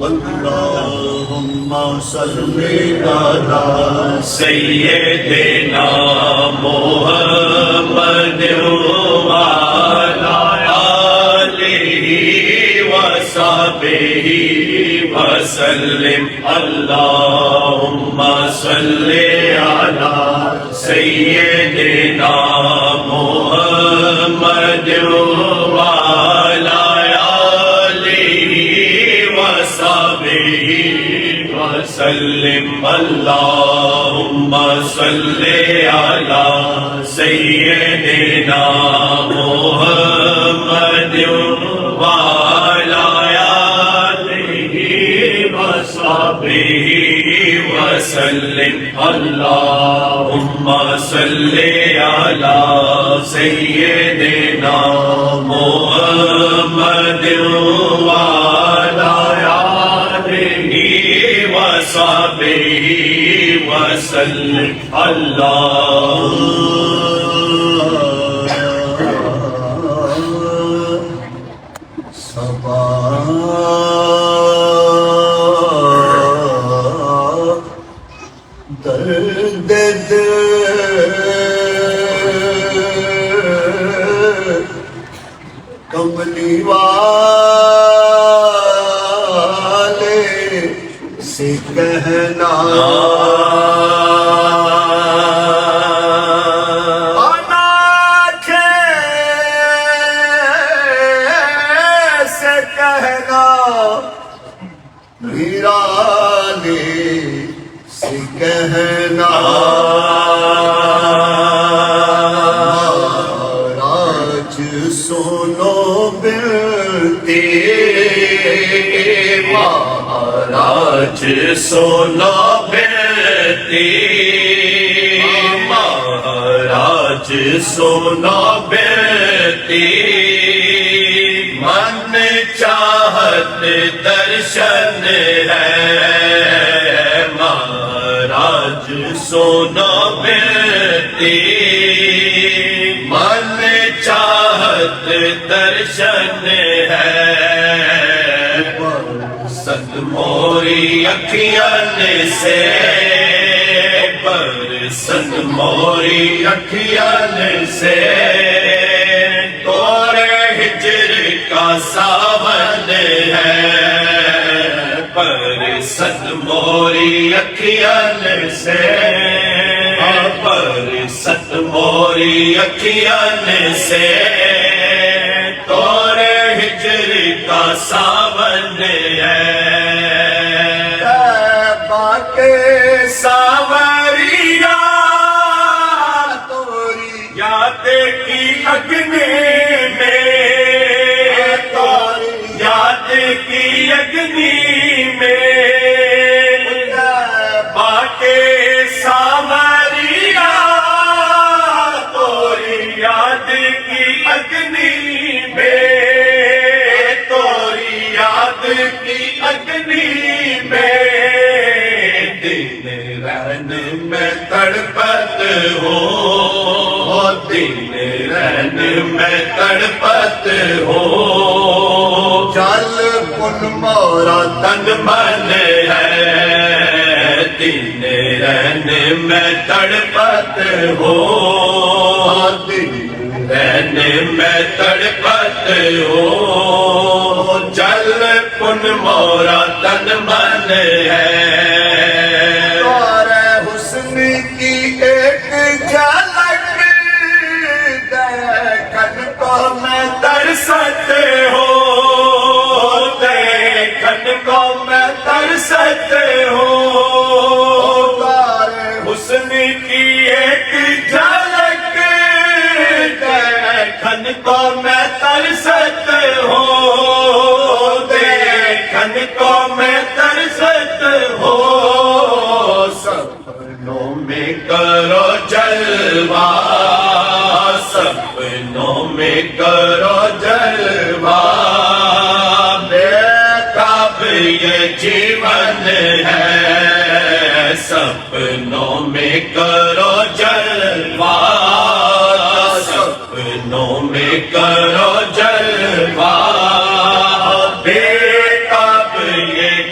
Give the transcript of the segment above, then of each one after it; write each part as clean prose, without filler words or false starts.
اللهم صل على سيدنا محمد وعلى آله وصحبه وسلم اللهم صل على سيدنا محمد وعلى آله وصحبه وسلم اللهم صل على سيدنا محمد وعلى آله وصحبه وسلم اللهم صل على سيدنا محمد وعلى آله وصحبه وسلم درد دل کملی والے سے کہنا کہنا مہاراج سنو بنتی مہاراج سنو بنتی مہاراج سنو بنتی من چاہت درشن ہے مہاراج سنو بنتی من چاہت درشن ہے برسد موری اکھیان سے برسد موری اکھیان سے دور ہجر کا ساون ہے برسد موری اکھیان سے برسد موری اکھیان سے دور ہجر کا ساون ہے باقی ساوریا توری یاد کی اگنی میں یاد کی اگنی میں باقی ساوریا توری یاد کی اگنی میں توری یاد کی اگنی میں دن رہن میں تڑپت ہو دن رہن میں تڑپت ہو جل کن مورا تن من ہے دن رہن میں تڑپت ہو دل رہن میں تڑپت ہو جل پن مورا تن من ہے اور حسن کی ایک جھلک دیکھن کو میں ترست ہو دیکھن کو میں ترست ہو حسن کی ایک جھلک دیکھن کو میں ترست ہو دیکھن کو میں ترست ہو سپنوں میں کرو جلوہ سپنوں میں کرو جلوہ بیتاب یہ جیون ہے سپنوں میں کرو جلوہ سپنوں میں کرو جلوہ بیتاب یہ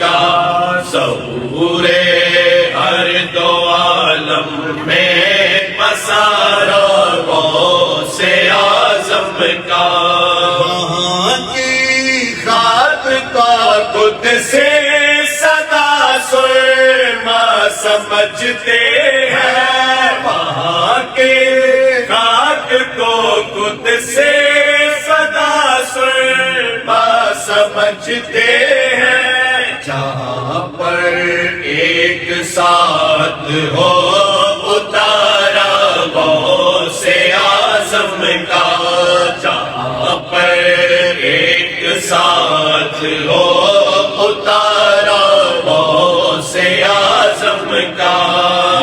کا ظہور ہر دو عالم میں پسارا غوث اعظم کا وہاں کی خاک کا قدس سے صدا سرما سمجھتے ہیں وہاں کے خاک کو قدس سے صدا سرما سمجھتے ہیں جہاں پر ایک ساتھ ہو اتارا غوث اعظم کا جہاں پر ایک ساتھ ہو اتارا غوث اعظم کا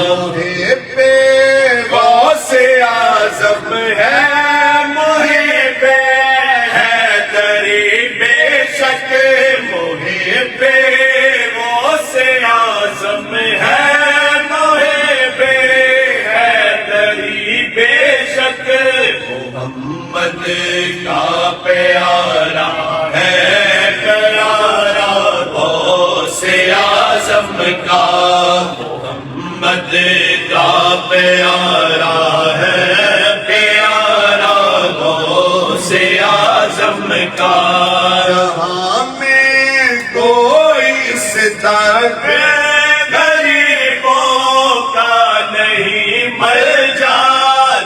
موہے پہ غوث اعظم ہے محب حیدری بے شک محب غوث اعظم ہے محب حیدری بے شک محمد کا پیارا ہے پیارا غوث اعظم کا محمد کا پیارا ہے پیارا غوث اعظم کا جہاں میں کوئی ستارہ غریبوں کا نہیں مر جا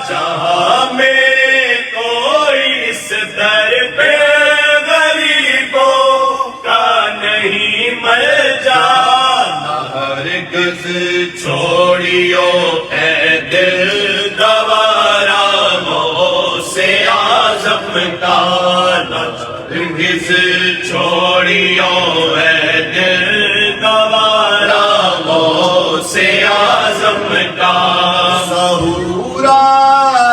جہاں میں کوئی اس در پہ غریبوں کا نہیں مر جا ہرگز چھوڑیو اے دل دوارا غوث اعظم کا ہرگز چھوڑیو اے دل دوارا غوث اعظم کا ظہورا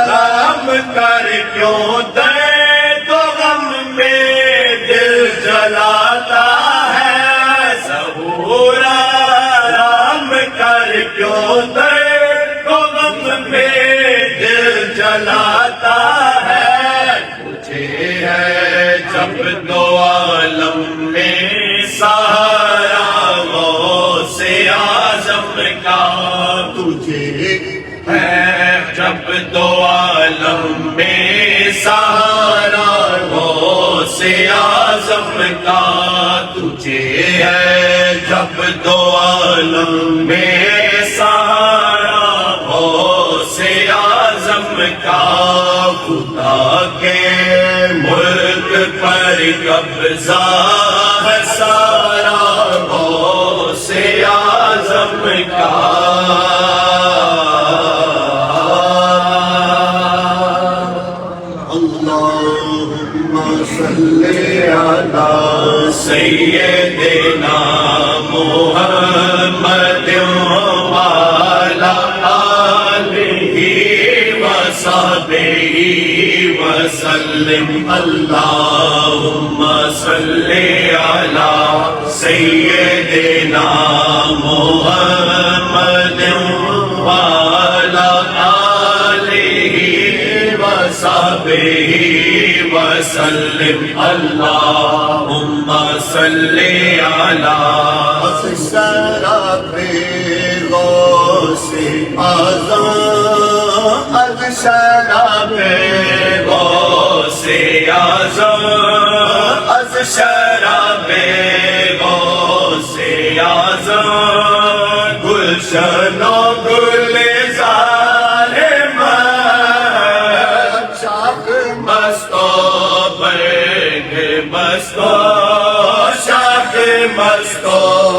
رحم کر کیوں درد و غم میں دل جلاتا ہے ظہورا رحم کر کیوں درد و غم میں دل جلاتا ہے مجھے ہے جب دو عالم میں سہارا غوث اعظم کا تجھے ہے جب دو عالم میں سہارا غوث اعظم کا تجھے ہے جب دو عالم میں سہارا غوث اعظم کا خدا کے ملک پر قبضہ ہے سارا غوث اعظم کا اللہم صلی علی سیدنا محمد وعلی آلہ وصحبہ وسلم اللہم صلی علی سیدنا محمد وعلی آلہ وصحبہ وسلم اللہم صلی علی شرف غوث اعظم از شرف غوث اعظم از شرف غوث اعظم گلشن و گلزار شاخ مستو برگ مستو شاخ مستو